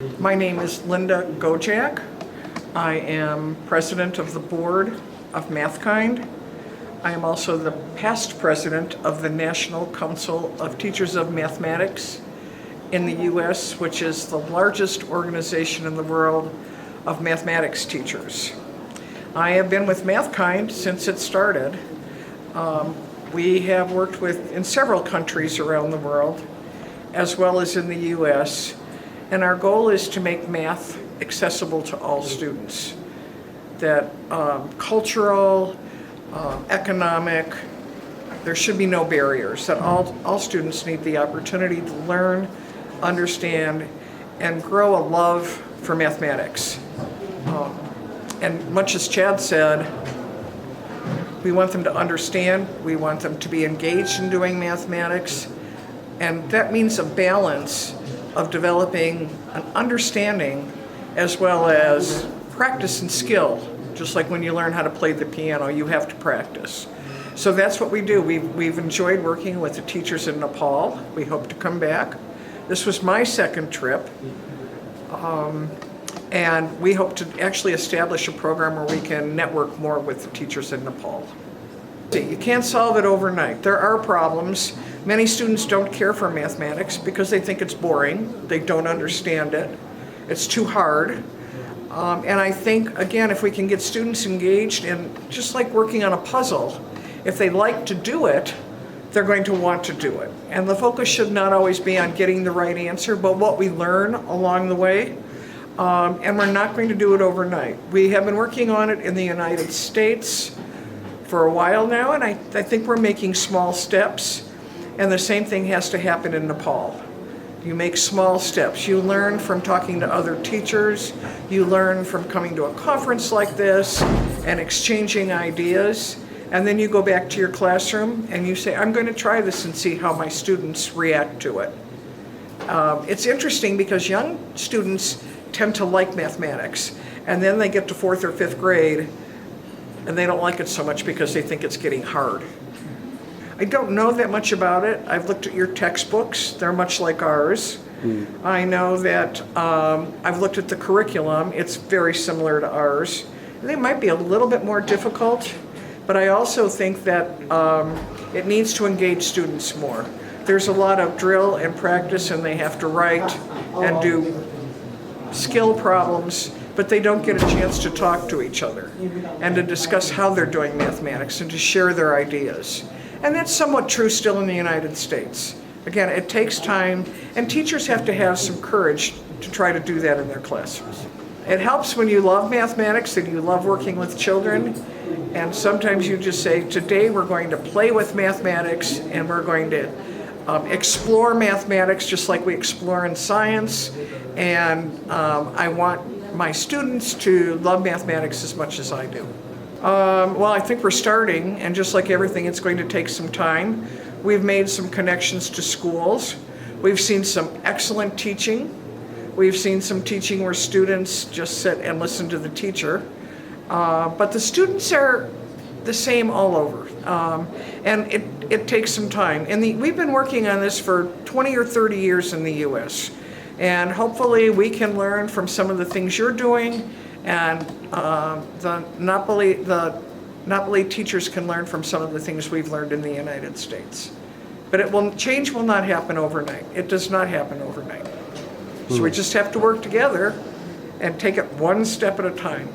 My name is Linda Gojak. I am president of the board of Mathkind. I am also the past president of the National Council of Teachers of Mathematics in the U.S., which is the largest organization in the world of mathematics teachers. I have been with Mathkind since it started. We have worked in several countries around the world, as well as in the U.S., and our goal is to make math accessible to all students. That cultural, economic, there should be no barriers, that all students need the opportunity to learn, understand, and grow a love for mathematics. And much as Chad said, we want them to understand, we want them to be engaged in doing mathematics, and that means a balance of developing an understanding as well as practice and skill. Just like when you learn how to play the piano, you have to practice. So that's what we do. We've enjoyed working with the teachers in Nepal. We hope to come back. This was my second trip. And we hope to actually establish a program where we can network more with the teachers in Nepal. You can't solve it overnight. There are problems. Many students don't care for mathematics because they think it's boring. They don't understand it. It's too hard. And I think, again, if we can get students engaged in just like working on a puzzle, if they like to do it, they're going to want to do it. And the focus should not always be on getting the right answer, but what we learn along the way. And we're not going to do it overnight. We have been working on it in the United States for a while now, and I think we're making small steps. And the same thing has to happen in Nepal. You make small steps. You learn from talking to other teachers. You learn from coming to a conference like this and exchanging ideas. And then you go back to your classroom and you say, I'm going to try this and see how my students react to it. It's interesting because young students tend to like mathematics, and then they get to 4th or 5th grade and they don't like it so much because they think it's getting hard. I don't know that much about it. I've looked at your textbooks. They're much like ours. I know that I've looked at the curriculum. It's very similar to ours. They might be a little bit more difficult, but I also think that it needs to engage students more. There's a lot of drill and practice, and they have to write and do skill problems, but they don't get a chance to talk to each other and to discuss how they're doing mathematics and to share their ideas. And that's somewhat true still in the United States. Again, it takes time, and teachers have to have some courage to try to do that in their classrooms. It helps when you love mathematics and you love working with children, and sometimes you just say, today we're going to play with mathematics and we're going to explore mathematics just like we explore in science, and I want my students to love mathematics as much as I do. Well, I think we're starting, and just like everything, it's going to take some time. We've made some connections to schools. We've seen some excellent teaching. We've seen some teaching where students just sit and listen to the teacher. But the students are the same all over. And it takes some time. We've been working on this for 20 or 30 years in the U.S. And hopefully we can learn from some of the things you're doing, and the Nepali teachers can learn from some of the things we've learned in the United States. But change will not happen overnight. It does not happen overnight. So we just have to work together and take it one step at a time.